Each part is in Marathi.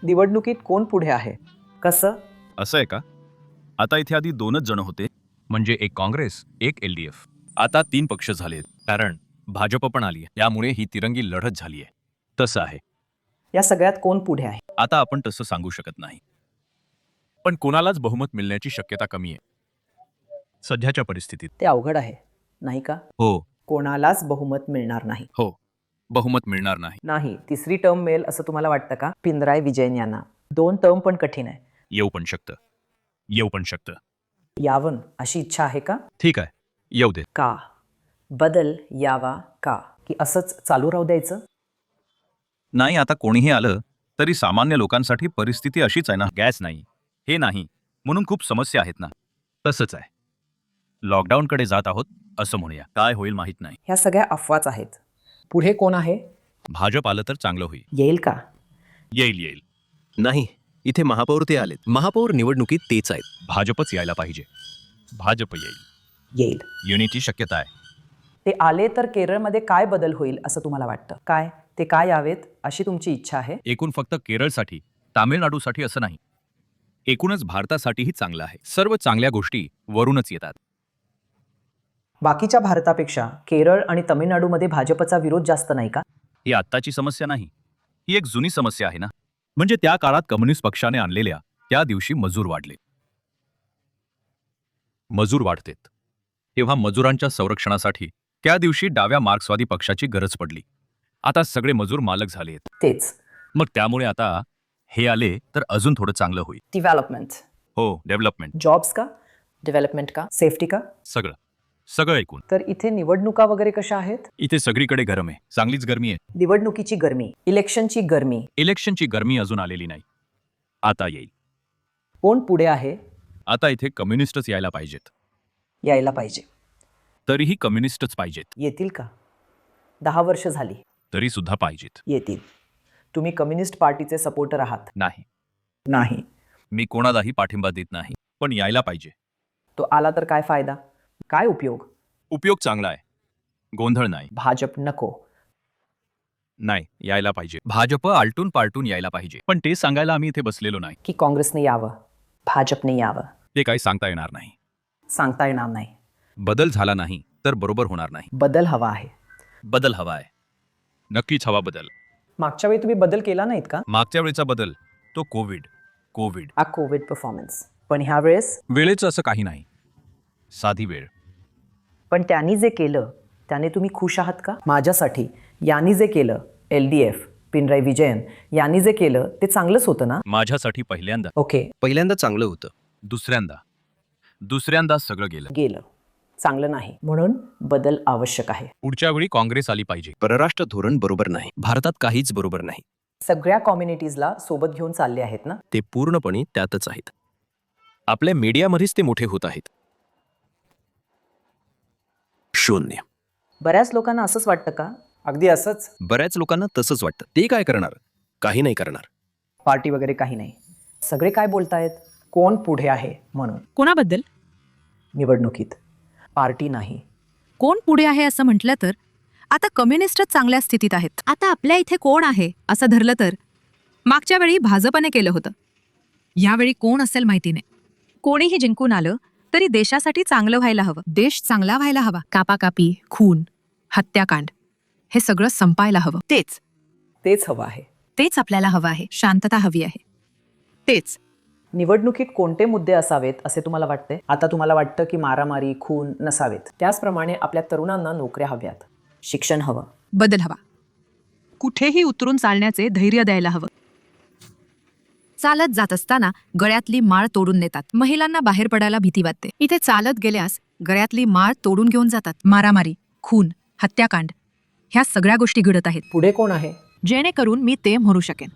निवडणुकीत कोण पुढे आहे? कसं? असं आहे का? आता इथे आधी 2च जण होते, म्हणजे एक काँग्रेस, एक LDF. आता 3 पक्ष झालेत, कारण भाजप पण आली आहे. त्यामुळे ही तिरंगी लढत झाली आहे. तसं आहे. या सगळ्यात कोण पुढे आहे? आता आपण तसं सांगू शकत नाही. पण कोणालाच बहुमत मिळण्याची शक्यता कमी आहे. सध्याच्या परिस्थितीत. ते अवघड आहे, नाही का? हो, कोणालाच बहुमत मिळणार नाही. हो. बहुमत मिळणार नाही. नाही, तिसरी टर्म मिळेल असं तुम्हाला वाटतं का? पिनराई विजयन यांना 2 टर्म पण कठीण आहे. येऊ पण शकतं. येऊ पण शकतं. यावं अशी इच्छा आहे का? ठीक आहे. येऊ दे. का? बदल यावा का? की असंच चालू राहू द्यायचं? नाही, आता कोणीही आलं तरी सामान्य लोकांसाठी परिस्थिती अशीच आहे ना. गॅस नाही, हे नाही, म्हणून खूप समस्या आहेत ना. तसंच आहे. लॉकडाऊनकडे जात आहोत असं म्हणूया. काय होईल माहित नाही. ह्या सगळ्या अफवाच आहेत. पुढे कोण आहे? भाजप आलं तर चांगलं होईल. येईल का? येईल. नाही, इथे महापौर ते आलेत. महापौर निवडणुकीत तेच आहेत. भाजपच यायला पाहिजे. भाजप येईल. येईल. युनिटी शक्यता आहे. ते आले तर केरळमध्ये काय बदल होईल असं तुम्हाला वाटतं? काय? ते काय यावेत अशी तुमची इच्छा आहे? एकूण फक्त केरळसाठी, तामिळनाडूसाठी असं नाही. एकूणच भारतासाठीही चांगलं आहे. सर्व चांगल्या गोष्टी वरूनच येतात. बाकीच्या भारतापेक्षा केरळ आणि तमिळनाडूमध्ये भाजपचा विरोध जास्त नाही का? ही आत्ताची समस्या नाही. ही एक जुनी समस्या आहे ना. म्हणजे त्या काळात कम्युनिस्ट पक्षाने आणलेल्या त्या दिवशी मजूर वाढले. मजूर वाढतेत. तेव्हा मजुरांच्या संरक्षणासाठी त्या दिवशी डाव्या मार्क्सवादी पक्षाची गरज पडली. आता सगळे मजूर मालक झालेत. तेच. मग त्यामुळे आता हे आले तर अजून थोडं चांगलं होईल. डेव्हलपमेंट. हो, डेव्हलपमेंट. जॉब्स का? डेव्हलपमेंट का? सेफ्टी का? सगळं ऐकून. तर इथे निवडणुका वगैरे कशा आहेत? इथे सगळीकडे गरम आहे. चांगलीच गरमी आहे. निवडणुकीची गरमी, इलेक्शनची गरमी. इलेक्शनची गरमी अजून आलेली नाही. आता येईल. कोण पुढे आहे? आता इथे कम्युनिस्टच यायला पाहिजेत. यायला पाहिजे. तरीही कम्युनिस्टच पाहिजेत. येतील का? 10 वर्ष झाली. तरी सुद्धा पाहिजेत. येतील. तुम्ही कम्युनिस्ट पार्टीचे सपोर्टर आहात? नाही, नाही. मी कोणालाही पाठिंबा देत नाही. पण यायला पाहिजे. तो आला तर काय फायदा? काय उपयोग? उपयोग चांगला आहे. गोंधळ नाही. भाजप नको. नाही, यायला पाहिजे. भाजप आलटून पालटून यायला पाहिजे. पण ते सांगायला आम्ही इथे बसलेलो नाही. की काँग्रेसने यावं, भाजपने यावं? ते काही सांगता येणार नाही. सांगता येणार नाही. बदल झाला नाही तर बरोबर होणार नाही. बदल हवा आहे. बदल हवा आहे. नक्कीच हवा बदल. मागच्या वेळी तुम्ही बदल केला नाहीत का? मागच्या वेळेचा बदल तो कोविड. हा कोविड परफॉर्मन्स. पण ह्या वेळेस? वेळेचं असं काही नाही. साधी वेळ. पण त्यांनी जे केलं त्याने तुम्ही खुश आहात का? माझ्यासाठी यांनी जे केलं, LDF, पिनराई विजयन यांनी जे केलं ते चांगलंच होतं ना? माझ्यासाठी पहिल्यांदा. ओके. पहिल्यांदा चांगलं होतं. दुसऱ्यांदा सगळं गेलं. गेलं. चांगलं नाही. म्हणून बदल आवश्यक आहे. पुढच्या वेळी काँग्रेस आली पाहिजे. परराष्ट्र धोरण बरोबर नाही. भारतात काहीच बरोबर नाही. सगळ्या कम्युनिटीजला सोबत घेऊन चालले आहेत ना? ते पूर्णपणे त्यातच आहेत. आपल्या मीडियामध्येच ते मोठे होत आहेत. शून्य. बऱ्याच लोकांना असंच वाटतं का? अगदी असंच. बऱ्याच लोकांना तसंच वाटतं. ते काय करणार? काही नाही करणार. पार्टी वगैरे काही नाही. सगळे काय बोलतायत? कोण पुढे आहे म्हणून. कोणाबद्दल? निवडणुकीत. पार्टी नाही. कोण पुढे आहे असं म्हटलं तर आता कम्युनिस्टच चांगल्या स्थितीत आहेत. आता आपल्या इथे कोण आहे असं धरलं तर मागच्या वेळी भाजपने केलं होतं. यावेळी कोण असेल माहिती नाही. कोणीही जिंकून आलं तरी देशासाठी चांगलं व्हायला हवं. देश चांगला व्हायला हवा. कापाकापी, खून, हत्याकांड हे सगळं संपायला हवं. तेच हवं आहे. तेच आपल्याला हवं आहे. शांतता हवी आहे. तेच. निवडणुकीत कोणते मुद्दे असावेत असे तुम्हाला वाटते? आता तुम्हाला वाटतं की मारामारी, खून नसावेत. त्याचप्रमाणे आपल्या तरुणांना नोकऱ्या हव्यात, शिक्षण हवं, बदल हवा. कुठेही उतरून चालण्याचे धैर्य द्यायला हवं. चालत जात असताना गळ्यातली माळ तोडून नेतात. महिलांना बाहेर पडायला भीती वाटते. इथे चालत गेल्यास गळ्यातली माळ तोडून घेऊन जातात. मारामारी, खून, हत्याकांड ह्या सगळ्या गोष्टी घडत आहेत. पुढे कोण आहे? जेणेकरून मी ते म्हणू शकेन.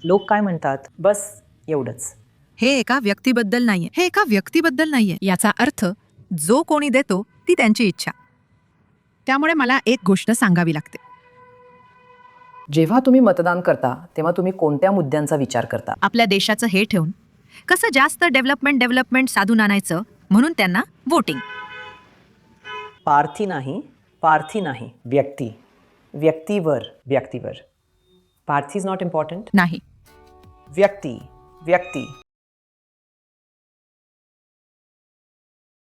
लोक काय म्हणतात? बस एवढंच. हे एका व्यक्तीबद्दल नाहीये. याचा अर्थ जो कोणी देतो ती त्यांची इच्छा. त्यामुळे मला एक गोष्ट सांगावी लागते. जेव्हा तुम्ही मतदान करता तेव्हा तुम्ही कोणत्या मुद्द्यांचा विचार करता? आपल्या देशाचं हे ठेवून कसं जास्त डेव्हलपमेंट साधून आणायचं म्हणून त्यांना वोटिंग. पार्थी नाही, व्यक्तीवर. Parthi is not important. नाही, व्यक्ती व्यक्ती